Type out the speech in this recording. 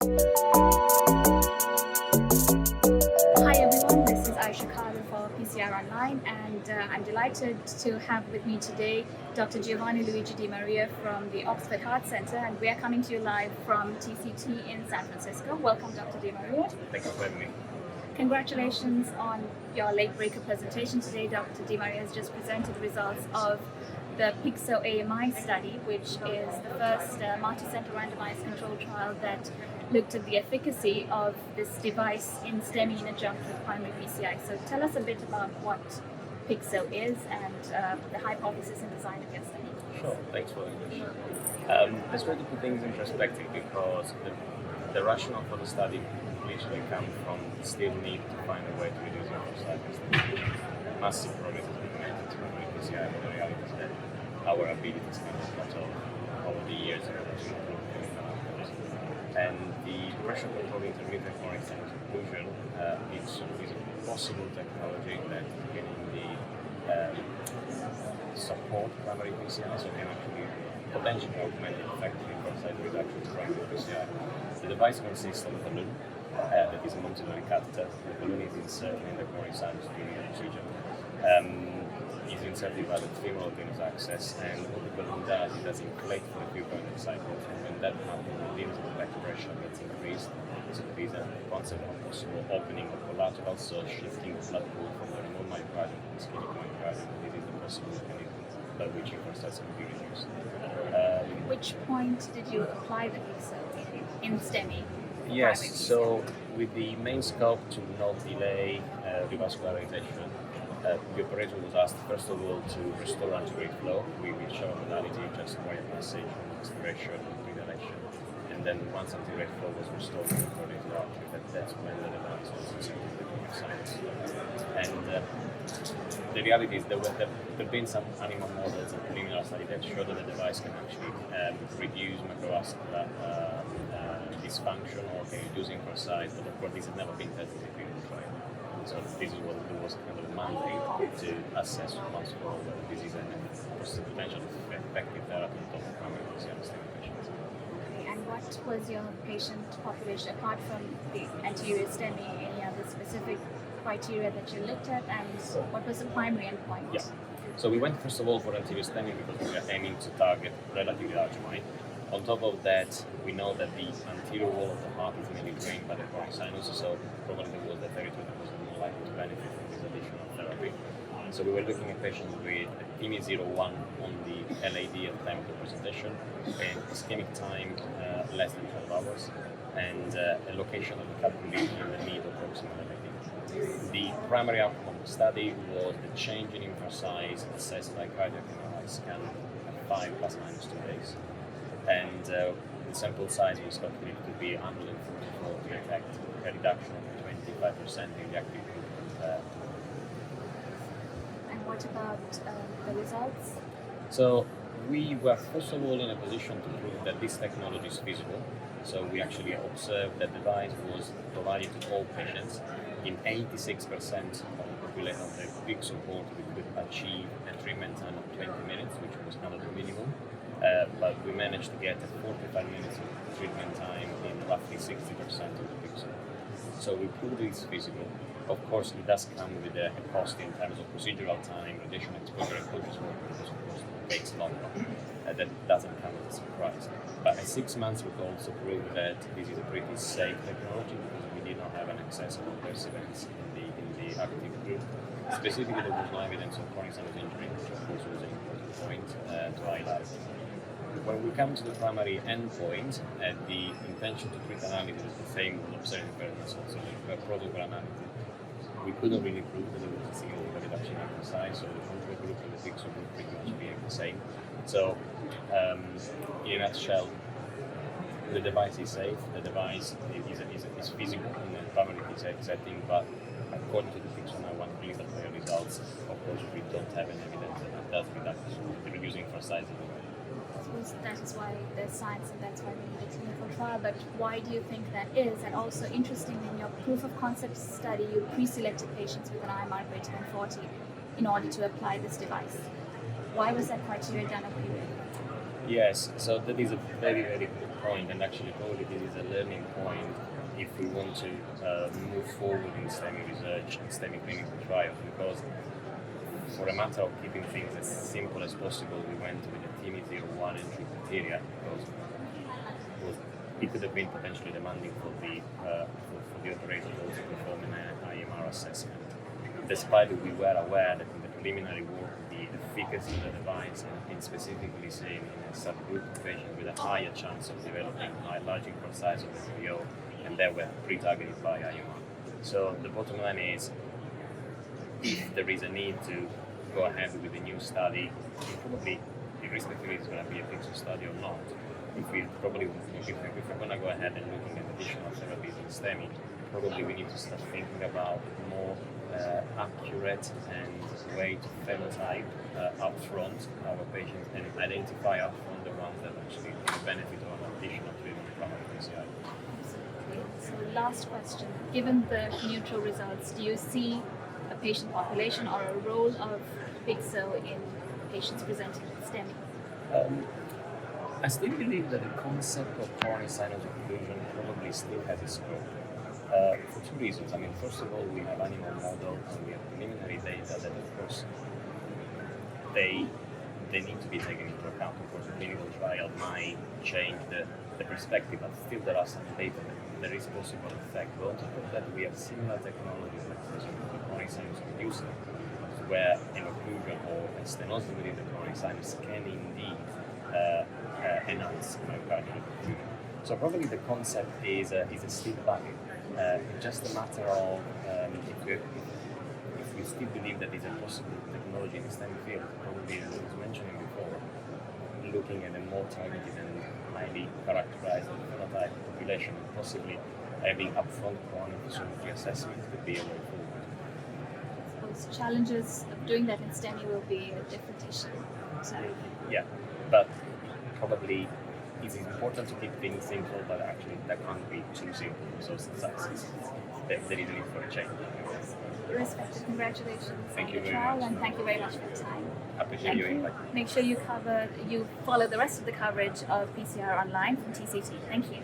Hi everyone, this is Aisha Khalil for PCR Online, and I'm delighted to have with me today Dr. Giovanni Luigi Di Maria from the Oxford Heart Center, and we are coming to you live from TCT in San Francisco. Welcome, Dr. Di Maria. Thank you for having me. Congratulations on your late breaker presentation today. Dr. Di Maria has just presented results of the PIXO AMI study, which is the first multi-center randomized controlled trial that looked at the efficacy of this device in STEMI in adjunct with primary PCI. So tell us a bit about what PIXO is and the hypothesis and design of your study. Sure, thanks for the invitation. Let's try to put things in perspective because the rationale for the study literally comes from the still need to find a way to reduce cycles. Massive progress has been made to primary PCI, but the reality is that our abilities kind of plateau over the years of improve clinical outcomes. And the pressure control intermittent chronic sinus occlusion is a possible technology that can indeed support primary PCI, so can actually potentially augment the effect of infarct reduction in primary PCI. The device consists of a balloon that is mounted on a catheter. The balloon is inserted in the coronary sinus during the procedure. Is inserted by the femoral venous access, and what the balloon does, it does inflate for a few coronary cycles, and when that happens, the limit of back pressure gets increased. So there is a concept of possible opening of collateral, so shifting the blood pool from the remote myocardium to the ischemic myocardium. This is the possible mechanism by which infarcts can be reduced. Which point did you apply the PIXO in STEMI? Yes, so with the main scope to not delay revascularization, the operator was asked first of all to restore anterograde flow. We will show a modality just wire passage, expiration, and predilation. And then once anterograde flow was restored according to the artery, that's when the device was inserted into the sinus. And the reality is there have been some animal models and preliminary study that show that the device can actually reduce macrovascular dysfunction or can reduce infarct size, but of course this has never been tested in clinical trial. So this is what it was kind of a mandate to assess once for all whether this is a potential effective therapy on top of primary PCI patients. And what was your patient population, apart from the anterior STEMI, any other specific criteria that you looked at, and what was the primary endpoint? Yeah. So we went first of all for anterior STEMI because we are aiming to target relatively large MI. On top of that, we know that the anterior wall of the heart is mainly drained by the coronary sinus, so probably was the territory that was more likely to benefit from this additional therapy. So we were looking at patients with TIMI 01 on the LAD at the time of the presentation, and ischemic time less than 12 hours, and a location of the calculation in the mid or proximal LAD. The primary outcome of the study was the change in infarct size assessed by cardiac MRI scan at 5 plus minus 2 days. And the sample size was calculated to be 144 to detect a reduction of 25% in the active group. And what about the results? So we were first of all in a position to prove that this technology is feasible. So we actually observed that the device was provided to all patients. In 86% of the population of the PIXO cohort, we could achieve a treatment time of 20 minutes, which was kind of the minimum. But we managed to get a 45 minutes of treatment time in roughly 60% of the PIXO. So we proved it's feasible. Of course, it does come with a cost in terms of procedural time, radiation exposure, and focus work, because of course it takes longer. That doesn't come as a surprise. But at 6 months, we could also prove that this is a pretty safe technology because we did not have an excess of adverse events in the active group. Specifically, there was no evidence of coronary sinus injury, which of course was an important point to highlight. When we come to the primary endpoint, the intention to treat analysis is the same with observing fairness, also the protocol analysis. We couldn't really prove that there was a significant reduction in exercise, so the control group and the PIXO group pretty much being the same. So, in a nutshell, the device is safe, the device is feasible in the primary PCI setting, but according to the PIXO one clinical trial results, of course, we don't have any evidence that it does reduce infarct size anyway. That is why there's science and that's why we need a clinical trial, but why do you think that is? And also interestingly, in your proof of concept study, you pre-selected patients with an IMR greater than 40 in order to apply this device. Why was that criteria done a priori? Yes, so that is a very, very good point, and actually probably this is a learning point if we want to move forward in STEMI research and STEMI clinical trials, because for a matter of keeping things as simple as possible, we went with the TIMI-01 entry criteria because it could have been potentially demanding for the operator to also perform an IMR assessment. Despite that we were aware that in the preliminary work the efficacy of the device has been specifically seen in a subgroup of patients with a higher chance of developing a larger size of the PO, and they were pre-targeted by IMR. So the bottom line is, if there is a need to go ahead with a new study, probably irrespective if it's going to be a Pixel study or not, if we're going to go ahead and looking at additional therapies in STEMI, probably we need to start thinking about more accurate and way to phenotype upfront our patients and identify upfront the ones that actually benefit of an additional treatment from our PCI. Absolutely. So last question. Given the neutral results, do you see a patient population or a role of Pixel in patients presenting with STEMI? I still believe that the concept of coronary sinus occlusion probably still has a scope. For two reasons. I mean, first of all, we have animal models and we have preliminary data that, of course, they need to be taken into account. Of course, a clinical trial might change the perspective, but still there are some data that there is possible effect. But on top of that, we have similar technologies, like for example, the coronary sinus occlusion, where an occlusion or a stenosis within the coronary sinus can indeed enhance myocardial occlusion. So probably the concept is still valid. Just a matter of if we still believe that it's a possible technology in the STEM field, probably as I was mentioning before, looking at a more targeted and highly characterized phenotype population, and possibly having upfront coronary physiology assessment could be a way forward. Those challenges of doing that in STEMI will be a different issue. So Yeah, but probably it's important to keep things simple, but actually that can't be too simple. So there is a need for a change. irrespective, congratulations Thank on you the very trial much. and thank you very much for your time. Appreciate And your invite. make sure you follow the rest of the coverage of PCR online from TCT. Thank you.